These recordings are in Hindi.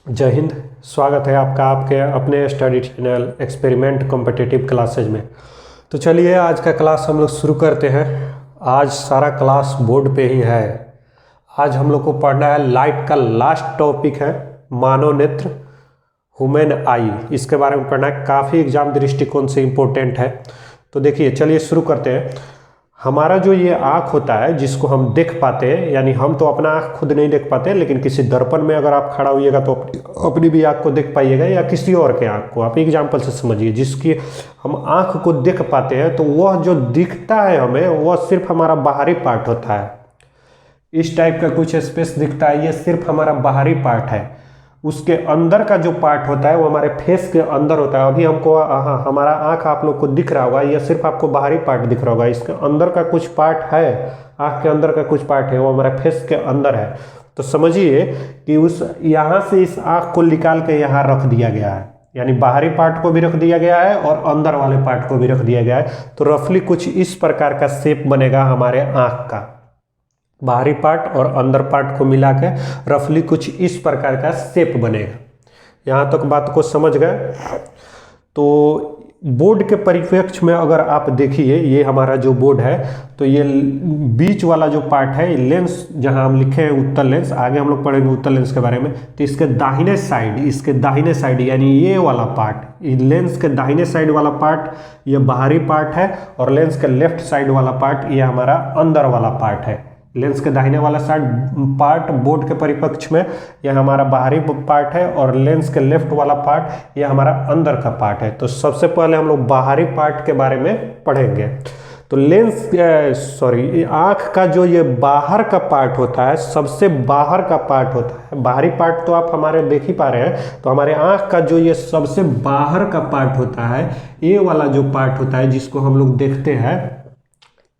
जय हिंद। स्वागत है आपका आपके अपने study channel experiment competitive classes में। तो चलिए आज का क्लास हम लोग शुरू करते हैं। आज सारा क्लास बोर्ड पे ही है। आज हम लोग को पढ़ना है लाइट का लास्ट टॉपिक है मानव नेत्र, ह्यूमन आई। इसके बारे में पढ़ना है, काफ़ी एग्जाम दृष्टिकोण से इम्पोर्टेंट है। तो देखिए चलिए शुरू करते हैं। हमारा जो ये आँख होता है जिसको हम देख पाते हैं, यानी हम तो अपना आँख खुद नहीं देख पाते, लेकिन किसी दर्पण में अगर आप खड़ा होइएगा तो अपनी भी आँख को देख पाइएगा या किसी और के आँख को। आप एग्जाम्पल से समझिए, जिसकी हम आँख को देख पाते हैं तो वह जो दिखता है हमें वह सिर्फ हमारा बाहरी पार्ट होता है। इस टाइप का कुछ स्पेस दिखता है, ये सिर्फ हमारा बाहरी पार्ट है। उसके अंदर का जो पार्ट होता है वो हमारे फेस के अंदर होता है। अभी हमको हमारा आँख आप लोग को दिख रहा होगा, यह सिर्फ आपको बाहरी पार्ट दिख रहा होगा। इसके अंदर का कुछ पार्ट है, आँख के अंदर का कुछ पार्ट है, वो हमारे फेस के अंदर है। तो समझिए कि उस यहाँ से इस आँख को निकाल के यहाँ रख दिया गया है, यानी बाहरी पार्ट को भी रख दिया गया है और अंदर वाले पार्ट को भी रख दिया गया है। तो रफली कुछ इस प्रकार का शेप बनेगा हमारे आँख का। बाहरी पार्ट और अंदर पार्ट को मिला के रफली कुछ इस प्रकार का शेप बनेगा। यहाँ तक बात को समझ गए। तो बोर्ड के परिप्रेक्ष्य में अगर आप देखिए, ये हमारा जो बोर्ड है, तो ये बीच वाला जो पार्ट है लेंस, जहाँ हम लिखे हैं उत्तल लेंस, आगे हम लोग पढ़ेंगे उत्तल लेंस के बारे में। तो इसके दाहिने साइड यानी ये वाला पार्ट, लेंस के दाहिने साइड वाला पार्ट ये बाहरी पार्ट है, और लेंस के लेफ्ट साइड वाला पार्ट ये हमारा अंदर वाला पार्ट है। लेंस के दाहिने वाला साइड पार्ट बोर्ड के परिप्रेक्ष्य में यह हमारा बाहरी पार्ट है, और लेंस के लेफ्ट वाला पार्ट यह हमारा अंदर का पार्ट है। तो सबसे पहले हम लोग बाहरी पार्ट के बारे में पढ़ेंगे। तो आँख का जो ये बाहर का पार्ट होता है, सबसे बाहर का पार्ट होता है। बाहरी पार्ट तो आप हमारे देख ही पा रहे हैं। तो हमारे आँख का जो ये सबसे बाहर का पार्ट होता है, ये वाला जो पार्ट होता है जिसको हम लोग देखते हैं,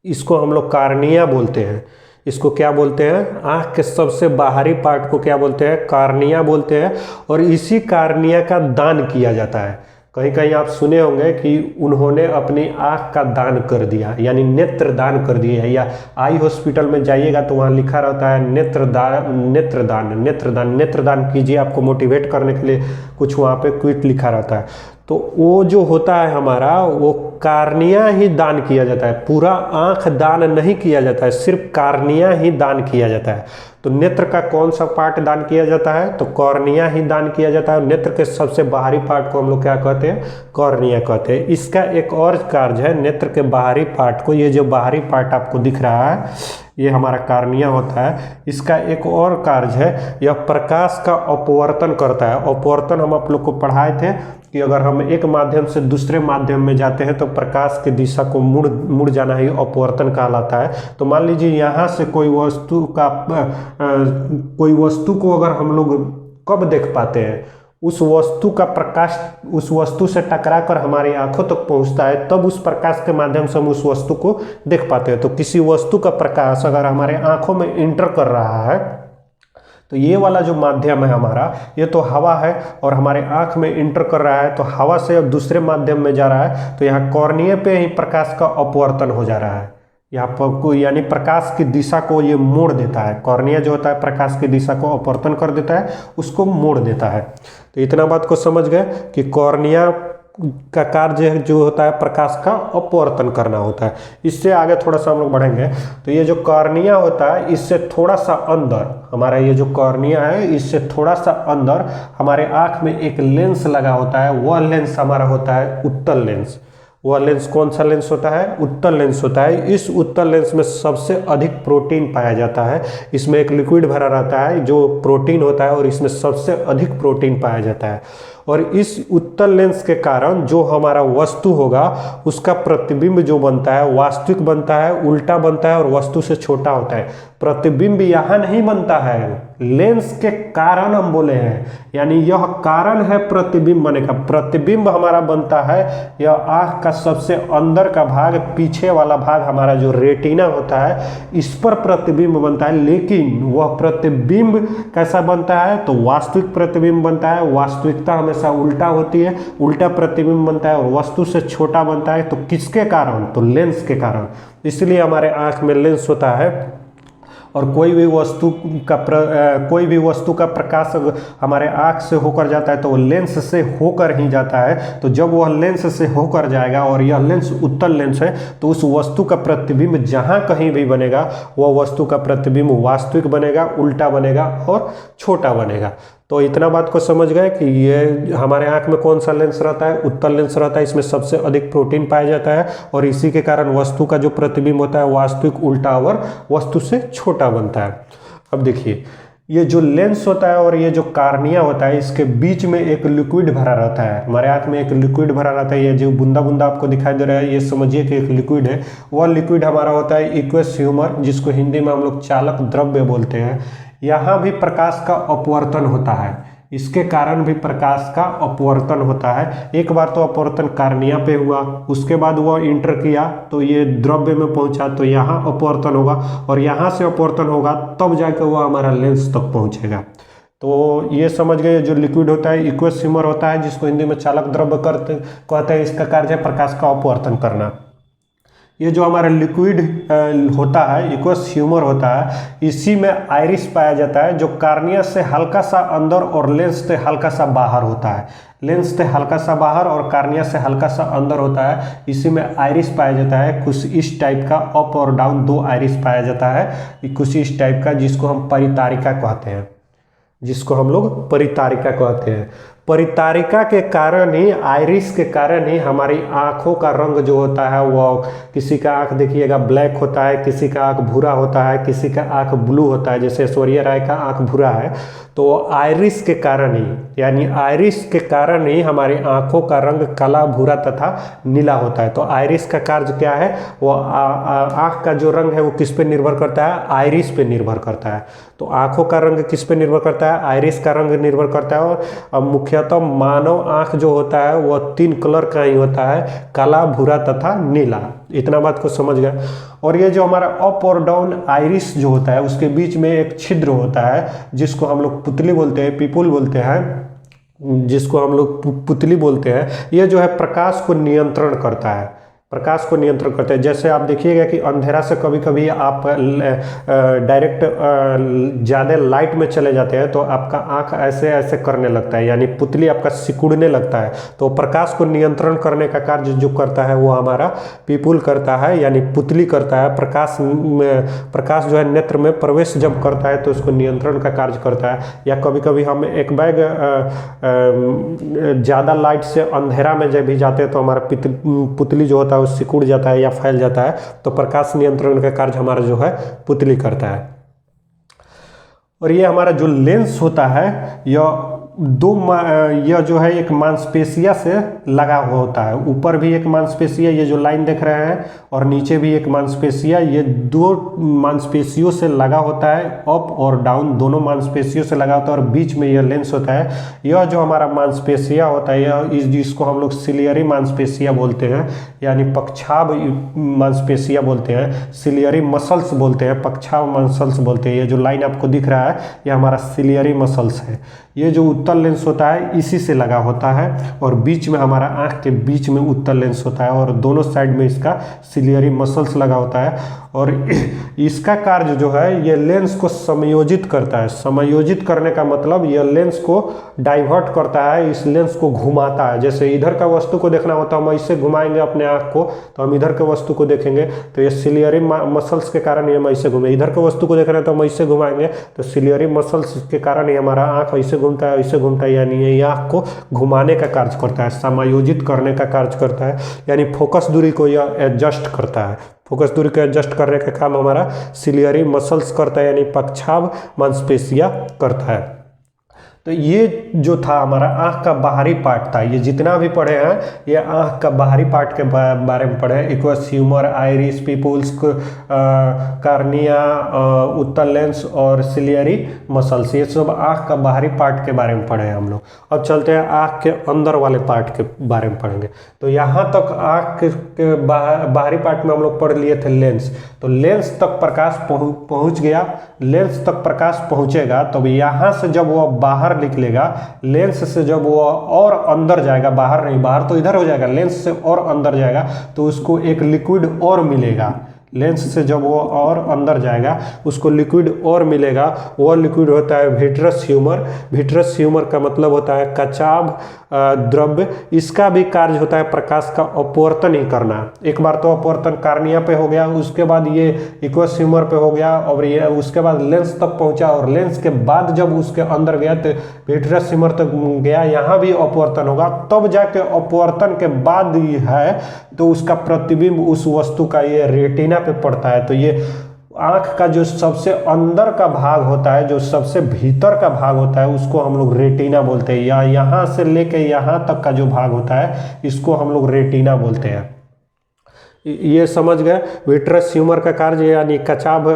इसको हम लोग कार्निया बोलते हैं। इसको क्या बोलते हैं? आँख के सबसे बाहरी पार्ट को क्या बोलते हैं? कार्निया बोलते हैं। और इसी कार्निया का दान किया जाता है। कहीं कहीं आप सुने होंगे कि उन्होंने अपनी आँख का दान कर दिया, यानी नेत्र दान कर दिया। या आई हॉस्पिटल में जाइएगा तो वहाँ लिखा रहता है नेत्रदान कीजिए, आपको मोटिवेट करने के लिए कुछ वहाँ पे क्विट लिखा रहता है। तो वो जो होता है हमारा, वो कार्निया ही दान किया जाता है। पूरा आँख दान नहीं किया जाता है, सिर्फ कार्निया ही दान किया जाता है। तो नेत्र का कौन सा पार्ट दान किया जाता है? तो कॉर्निया ही दान किया जाता है। नेत्र के सबसे बाहरी पार्ट को हम लोग क्या कहते हैं? कॉर्निया कहते हैं। इसका एक और कार्य है, नेत्र के बाहरी पार्ट को, ये जो बाहरी पार्ट आपको दिख रहा है ये हमारा कार्निया होता है। इसका एक और कार्य है, यह प्रकाश का अपवर्तन करता है। अपवर्तन हम आप लोग को पढ़ाए थे कि अगर हम एक माध्यम से दूसरे माध्यम में जाते हैं तो प्रकाश की दिशा को मुड़ जाना ही अपवर्तन कहलाता है। तो मान लीजिए यहाँ से कोई वस्तु को अगर हम लोग कब देख पाते हैं, उस वस्तु का प्रकाश उस वस्तु से टकराकर हमारी आंखों तक पहुंचता है, तब उस प्रकाश के माध्यम से हम उस वस्तु को देख पाते हैं। तो किसी वस्तु का प्रकाश अगर हमारे आंखों में इंटर कर रहा है, तो ये वाला जो माध्यम है हमारा, ये तो हवा है, और हमारे आँख में इंटर कर रहा है, तो हवा से अब दूसरे माध्यम में जा रहा है, तो यहाँ कॉर्निया पे ही प्रकाश का अपवर्तन हो जा रहा है। यहाँ पर यानी प्रकाश की दिशा को ये मोड़ देता है। कॉर्निया जो होता है प्रकाश की दिशा को अपवर्तन कर देता है, उसको मोड़ देता है। तो इतना बात को समझ गए कि कॉर्निया का कार्य जो होता है प्रकाश का अपवर्तन करना होता है। इससे आगे थोड़ा सा हम लोग बढ़ेंगे। तो ये जो कॉर्निया होता है, इससे थोड़ा सा अंदर हमारा ये जो कॉर्निया है, इससे थोड़ा सा अंदर हमारे आँख में एक लेंस लगा होता है। वह लेंस हमारा होता है उत्तल लेंस। वह लेंस कौन सा लेंस होता है? उत्तल लेंस होता है। इस उत्तल लेंस में सबसे अधिक प्रोटीन पाया जाता है। इसमें एक लिक्विड भरा रहता है जो प्रोटीन होता है, और इसमें सबसे अधिक प्रोटीन पाया जाता है। और इस उत्तल लेंस के कारण जो हमारा वस्तु होगा उसका प्रतिबिंब जो बनता है वास्तविक बनता है, उल्टा बनता है, और वस्तु से छोटा होता है। प्रतिबिंब यहाँ नहीं बनता है, लेंस के कारण हम बोले हैं, यानी यह कारण है प्रतिबिंब बने का। प्रतिबिंब हमारा बनता है यह आँख का सबसे अंदर का भाग, पीछे वाला भाग हमारा जो रेटिना होता है, इस पर प्रतिबिंब बनता है। लेकिन वह प्रतिबिंब कैसा बनता है? तो वास्तविक प्रतिबिंब बनता है। वास्तविकता हमेशा उल्टा होती है, उल्टा प्रतिबिंब बनता है, और वस्तु से छोटा बनता है। तो किसके कारण? तो लेंस के कारण। इसलिए हमारे आँख में लेंस होता है। और कोई भी वस्तु का प्रकाश हमारे आँख से होकर जाता है तो वो लेंस से होकर ही जाता है। तो जब वह लेंस से होकर जाएगा और यह लेंस उत्तल लेंस है तो उस वस्तु का प्रतिबिंब जहाँ कहीं भी बनेगा वह वस्तु का प्रतिबिंब वास्तविक बनेगा, उल्टा बनेगा और छोटा बनेगा। तो इतना बात को समझ गए कि ये हमारे आंख में कौन सा लेंस रहता है, उत्तल लेंस रहता है। इसमें सबसे अधिक प्रोटीन पाया जाता है और इसी के कारण वस्तु का जो प्रतिबिंब होता है वास्तविक उल्टा और वस्तु से छोटा बनता है। अब देखिए, ये जो लेंस होता है और ये जो कार्निया होता है इसके बीच में एक लिक्विड भरा रहता है। हमारे आंख में एक लिक्विड भरा रहता है। ये जो बूंदा बूंदा आपको दिखाई दे रहा है ये समझिए कि एक लिक्विड है। वह लिक्विड हमारा होता है एक्वस ह्यूमर, जिसको हिंदी में हम लोग चालक द्रव्य बोलते हैं। यहाँ भी प्रकाश का अपवर्तन होता है, इसके कारण भी प्रकाश का अपवर्तन होता है। एक बार तो अपवर्तन कार्निया पे हुआ, उसके बाद वह इंटर किया तो ये द्रव्य में पहुंचा तो यहाँ अपवर्तन होगा और यहाँ से अपवर्तन होगा तब जाकर वह हमारा लेंस तक पहुंचेगा। तो ये समझ गए, जो लिक्विड होता है एक्वस ह्यूमर होता है, जिसको हिंदी में चालक द्रव्य कहते हैं। इसका कार्य है प्रकाश का अपवर्तन करना। ये जो हमारा लिक्विड होता है एक्वस ह्यूमर होता है, इसी में आइरिस पाया जाता है जो कार्निया से हल्का सा अंदर और लेंस से हल्का सा बाहर होता है। लेंस से हल्का सा बाहर और कार्निया से हल्का सा अंदर होता है। इसी में आइरिस पाया जाता है। कुछ इस टाइप का अप और डाउन दो आइरिस पाया जाता है, कुछ इस टाइप का, जिसको हम परितारिका कहते हैं, जिसको हम लोग परितारिका कहते हैं। परितारिका के कारण ही, आइरिस के कारण ही हमारी आँखों का रंग जो होता है वो, किसी का आँख देखिएगा ब्लैक होता है, किसी का आँख भूरा होता है, किसी का आँख ब्लू होता है। जैसे ऐश्वर्या राय का आँख भूरा है तो आइरिस के कारण ही, यानी आइरिस के कारण ही हमारी आँखों का रंग काला, भूरा तथा नीला होता है। तो आइरिस का कार्य क्या है, वो आँख का जो रंग है वो किस पे निर्भर करता है, आइरिस पे निर्भर करता है। तो आँखों का रंग किस पे निर्भर करता है, आइरिस का रंग निर्भर करता है। और मुख्यतः मानव आँख जो होता है वह 3 कलर का ही होता है, काला, भूरा तथा नीला। इतना बात को समझ गए। और ये जो हमारा अप और डाउन आइरिस जो होता है उसके बीच में एक छिद्र होता है जिसको हम लोग पुतली बोलते हैं, पीपुल बोलते हैं, जिसको हम लोग पुतली बोलते हैं। ये जो है प्रकाश को नियंत्रण करता है, प्रकाश को नियंत्रण करते हैं। जैसे आप देखिएगा कि अंधेरा से कभी कभी आप डायरेक्ट ज़्यादा लाइट में चले जाते हैं तो आपका आँख ऐसे ऐसे करने लगता है, यानी पुतली आपका सिकुड़ने लगता है। तो प्रकाश को नियंत्रण करने का कार्य जो करता है वो हमारा पीपुल करता है, यानी पुतली करता है। प्रकाश जो है नेत्र में प्रवेश जब करता है तो उसको नियंत्रण का कार्य करता है। या कभी कभी हम एक बैग ज़्यादा लाइट से अंधेरा में जब भी जाते हैं तो हमारा पुतली जो होता है सिकुड़ जाता है या फैल जाता है। तो प्रकाश नियंत्रण का कार्य हमारा जो है पुतली करता है। और ये हमारा जो लेंस होता है यह जो है एक मांसपेशिया से लगा हुआ होता है। ऊपर भी एक मांसपेशिया, ये जो लाइन देख रहे हैं, और नीचे भी एक मांसपेशिया, ये 2 मांसपेशियों से लगा होता है। अप और डाउन दोनों मांसपेशियों से लगा होता है और बीच में यह लेंस होता है। यह जो हमारा मांसपेशिया होता है यह जिसको हम लोग सिलियरी मांसपेशिया बोलते हैं, यानी पक्षाभ मांसपेशिया बोलते हैं, सिलियरी मसल्स बोलते हैं, पक्षाभ मसल्स बोलते हैं। ये जो लाइन आपको दिख रहा है यह हमारा सिलियरी मसल्स है। ये जो उत्तल लेंस होता है इसी से लगा होता है और बीच में हमारा आँख के बीच में उत्तल लेंस होता है और दोनों साइड में इसका सिलियरी मसल्स लगा होता है। और इसका कार्य जो है ये लेंस को समायोजित करता है। समायोजित करने का मतलब यह लेंस को डाइवर्ट करता है, इस लेंस को घुमाता है। जैसे इधर का वस्तु को देखना होता है, हम ऐसे घुमाएंगे अपने आँख को तो हम इधर के वस्तु को देखेंगे, तो ये सिलियरी मसल्स के कारण ये हम ऐसे घूमे। इधर के वस्तु को देखना है तो हम ऐसे घुमाएंगे तो सिलियरी मसल्स के कारण ही हमारा आँख ऐसे घूमता है, ऐसे घूमता है, यानी ये आँख को घुमाने का कार्य करता है, समायोजित करने का कार्य करता है। यानी फोकस दूरी को यह एडजस्ट करता है। फोकस दूरी को एडजस्ट करने का काम हमारा सिलियरी मसल्स करता है, यानी पक्षाभ मांसपेशिया करता है। तो ये जो था हमारा आँख का बाहरी पार्ट था। ये जितना भी पढ़े हैं ये आँख का बाहरी पार्ट के बारे में पढ़े हैं। Aqueous humour, iris, pupils, cornea, उत्तल लेंस और सिलियरी मसल्स, ये सब आँख का बाहरी पार्ट के बारे में पढ़े हैं हम लोग। अब चलते हैं आँख के अंदर वाले पार्ट के बारे में पढ़ेंगे। तो यहाँ तक आँख के बाहरी पार्ट में हम लोग पढ़ लिए थे लेंस। तो लेंस तक प्रकाश पहुँच गया, लेंस तक प्रकाश पहुँचेगा तो यहाँ से जब वह बाहर निकलेगा, लेंस से जब वो और अंदर जाएगा, बाहर नहीं, बाहर तो इधर हो जाएगा, लेंस से और अंदर जाएगा तो उसको एक लिक्विड और मिलेगा। लेंस से जब वो और अंदर जाएगा उसको लिक्विड और मिलेगा, वो लिक्विड होता है विट्रस ह्यूमर। विट्रस ह्यूमर का मतलब होता है कचाभ द्रव्य। इसका भी कार्य होता है प्रकाश का अपवर्तन ही करना। एक बार तो अपवर्तन कार्निया पे हो गया, उसके बाद ये एक्वस ह्यूमर पे हो गया, और ये उसके बाद लेंस तक पहुंचा, और लेंस के बाद जब उसके अंदर गया तो विट्रस ह्यूमर तक गया, यहाँ भी अपवर्तन होगा, तब जाके अपवर्तन के बाद ये है तो उसका प्रतिबिंब उस वस्तु का ये रेटिना पे पड़ता है। तो ये आँख का जो सबसे अंदर का भाग होता है, जो सबसे भीतर का भाग होता है, उसको हम लोग रेटिना बोलते हैं, या यहाँ से लेके यहाँ तक का जो भाग होता है इसको हम लोग रेटिना बोलते हैं। ये समझ गए। विट्रस ह्यूमर का कार्य यानी कचाभ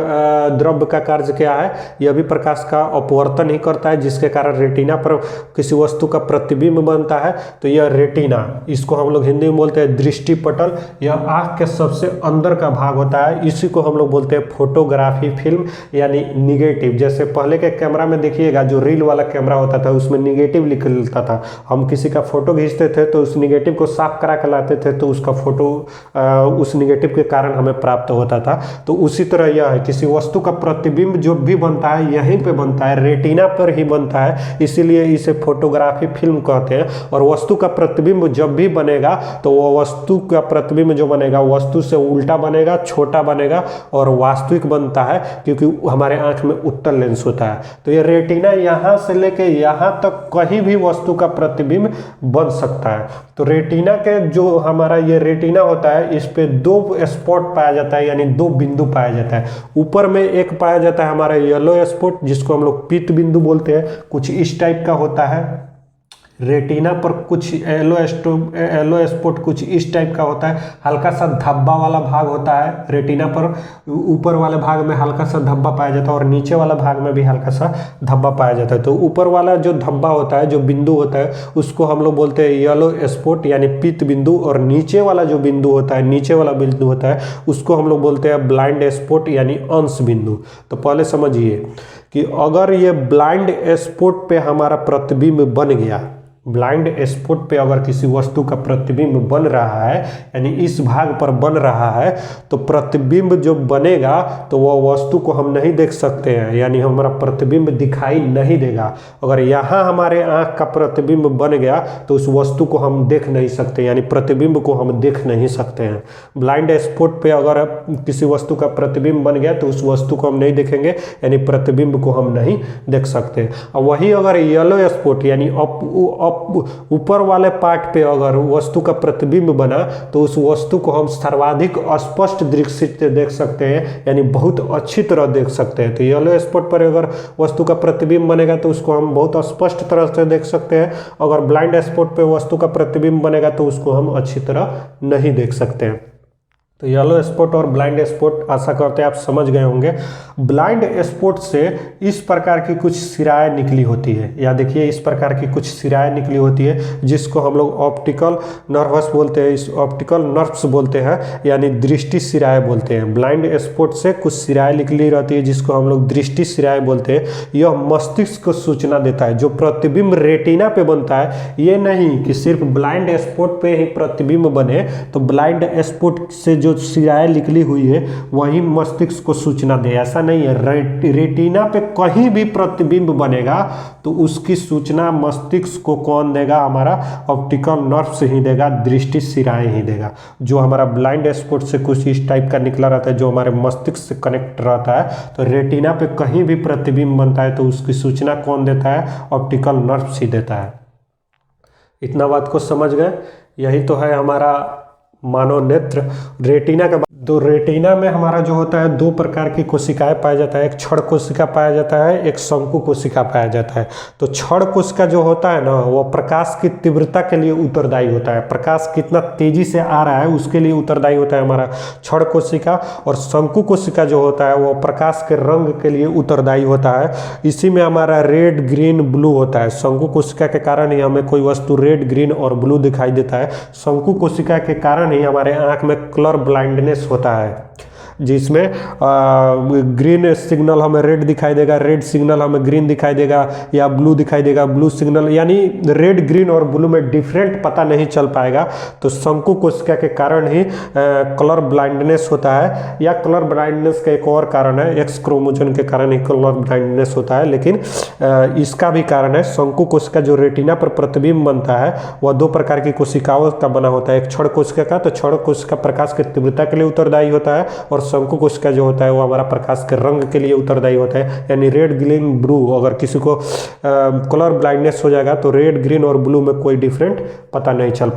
द्रव्य का कार्य क्या है, यह भी प्रकाश का अपवर्तन ही करता है, जिसके कारण रेटिना पर किसी वस्तु का प्रतिबिंब बनता है। तो यह रेटिना, इसको हम लोग हिंदी में बोलते हैं दृष्टि पटल। यह आँख के सबसे अंदर का भाग होता है, इसी को हम लोग बोलते हैं फोटोग्राफी फिल्म यानी निगेटिव। जैसे पहले के कैमरा में देखिएगा, जो रील वाला कैमरा होता था उसमें निगेटिव निकलता था, हम किसी का फोटो खींचते थे तो उस निगेटिव को साफ करा कर लाते थे, तो उसका फोटो उस निगेटिव के कारण हमें प्राप्त होता था। तो उसी तरह यह है, किसी वस्तु का प्रतिबिंब जो भी बनता है यहीं पे बनता है, रेटिना पर ही बनता है, इसीलिए इसे फोटोग्राफी फिल्म कहते हैं। और वस्तु का प्रतिबिंब जब भी बनेगा तो वह वस्तु का प्रतिबिंब जो बनेगा वस्तु से उल्टा बनेगा, छोटा बनेगा और वास्तविक बनता है, क्योंकि हमारे आंख में उत्तल लेंस होता है। तो ये रेटिना यहाँ से लेके यहाँ तक कहीं भी वस्तु का प्रतिबिंब बन सकता है। तो रेटिना के जो हमारा ये रेटिना होता है, इस पे दो स्पॉट पाया जाता है, यानी दो बिंदु पाया जाता है। ऊपर में एक पाया जाता है हमारा येलो स्पॉट, जिसको हम लोग पीत बिंदु बोलते हैं, कुछ इस टाइप का होता है। रेटिना पर कुछ येलो स्पॉट कुछ इस टाइप का होता है, हल्का सा धब्बा वाला भाग होता है रेटिना पर। ऊपर वाले भाग में हल्का सा धब्बा पाया जाता है और नीचे वाला भाग में भी हल्का सा धब्बा पाया जाता है। तो ऊपर वाला जो धब्बा होता है, जो बिंदु होता है, उसको हम लोग बोलते हैं येलो स्पॉट यानी पीत बिंदु, और नीचे वाला जो बिंदु होता है, नीचे वाला बिंदु होता है, उसको हम लोग बोलते हैं ब्लाइंड स्पॉट यानी अंश बिंदु। तो पहले समझिए कि अगर ये ब्लाइंड स्पॉट पे हमारा प्रतिबिंब बन गया, ब्लाइंड स्पॉट पे अगर किसी वस्तु का प्रतिबिंब बन रहा है, यानी इस भाग पर बन रहा है, तो प्रतिबिंब जो बनेगा तो वह वस्तु को हम नहीं देख सकते हैं, यानी हमारा प्रतिबिंब दिखाई नहीं देगा। अगर यहाँ हमारे आँख का प्रतिबिंब बन गया तो उस वस्तु को हम देख नहीं सकते, यानी प्रतिबिंब को हम देख नहीं सकते हैं। ब्लाइंड स्पॉट पे अगर किसी वस्तु का प्रतिबिंब बन गया तो उस वस्तु को हम नहीं देखेंगे, यानी प्रतिबिंब को हम नहीं देख सकते। और वही अगर येलो स्पॉट यानी ऊपर वाले पार्ट पे अगर वस्तु का प्रतिबिंब बना तो उस वस्तु को हम सर्वाधिक स्पष्ट दृष्टि से देख सकते हैं, यानी बहुत अच्छी तरह देख सकते हैं। तो येलो स्पॉट पर अगर वस्तु का प्रतिबिंब बनेगा तो उसको हम बहुत स्पष्ट तरह से देख सकते हैं। अगर ब्लाइंड स्पॉट पे वस्तु का प्रतिबिंब बनेगा तो उसको हम अच्छी तरह नहीं देख सकते हैं। तो येलो स्पॉट और ब्लाइंड स्पॉट आशा करते हैं आप समझ गए होंगे। ब्लाइंड स्पॉट से इस प्रकार की कुछ सिराएं निकली होती है, या देखिए इस प्रकार की कुछ सिराएं निकली होती है, जिसको हम लोग ऑप्टिकल नर्वस बोलते हैं, इस ऑप्टिकल नर्व्स बोलते हैं, यानी दृष्टि सिराएं बोलते हैं। ब्लाइंड स्पॉट से कुछ सिराएं निकली रहती है जिसको हम लोग दृष्टि सिराएं बोलते हैं। यह मस्तिष्क को सूचना देता है। जो प्रतिबिंब रेटिना पे बनता है, ये नहीं कि सिर्फ ब्लाइंड स्पॉट पे ही प्रतिबिंब बने, तो ब्लाइंड स्पॉट से जो सिराएं निकली हुई है वही मस्तिष्क को सूचना दे, ऐसा नहीं है। रेटिना पे कहीं भी प्रतिबिंब बनेगा तो उसकी सूचना मस्तिष्क को कौन देगा, हमारा ऑप्टिकल नर्व से ही देगा, दृष्टि सिराएं ही देगा। जो हमारा ब्लाइंड स्पॉट से कुछ इस टाइप का निकला रहता है, जो हमारे मस्तिष्क से कनेक्ट रहता है, तो रेटिना पे कहीं भी प्रतिबिंब बनता है तो उसकी सूचना कौन देता है, ऑप्टिकल नर्व ही देता है। इतना बात को समझ गए। यही तो है हमारा मानव नेत्र। रेटिना का तो रेटिना में हमारा जो होता है दो प्रकार की कोशिकाएं पाया जाता है, एक क्षण कोशिका पाया जाता है, एक शंकु कोशिका पाया जाता है। तो क्षण कोशिका जो होता है ना, वो प्रकाश की तीव्रता के लिए उत्तरदायी होता है, प्रकाश कितना तेजी से आ रहा है उसके लिए उत्तरदायी होता है हमारा क्षण कोशिका। और शंकु कोशिका जो होता है वो प्रकाश के रंग के लिए उत्तरदायी होता है। इसी में हमारा रेड, ग्रीन, ब्लू होता है। शंकु कोशिका के कारण ही हमें कोई वस्तु रेड, ग्रीन और ब्लू दिखाई देता है। शंकु कोशिका के कारण ही हमारे आंख में कलर ब्लाइंडनेस होता है। जिसमें ग्रीन सिग्नल हमें रेड दिखाई देगा, रेड सिग्नल हमें ग्रीन दिखाई देगा, या ब्लू दिखाई देगा, ब्लू सिग्नल, यानी रेड ग्रीन और ब्लू में डिफरेंट पता नहीं चल पाएगा। तो शंकु कोशिका के कारण ही कलर ब्लाइंडनेस होता है, या कलर ब्लाइंडनेस का एक और कारण है, एक्स क्रोमोसोम के कारण ही कलर ब्लाइंडनेस होता है। लेकिन इसका भी कारण है, शंकु कोशिका जो रेटिना पर प्रतिबिंब बनता है वह दो प्रकार की कोशिकाओं का बना होता है। एक क्षण कोशिका का, तो क्षण कोशिका प्रकाश की तीव्रता के लिए उत्तरदायी होता है, और शंकु कोशिका जो होता है वो हमारा प्रकाश के रंग के लिए उत्तरदायी होता है। यानी रेड ग्रीन ब्लू, अगर किसी को कलर ब्लाइंडनेस हो जाएगा तो रेड ग्रीन और ब्लू में कोई डिफरेंट पता नहीं चल पाएगा।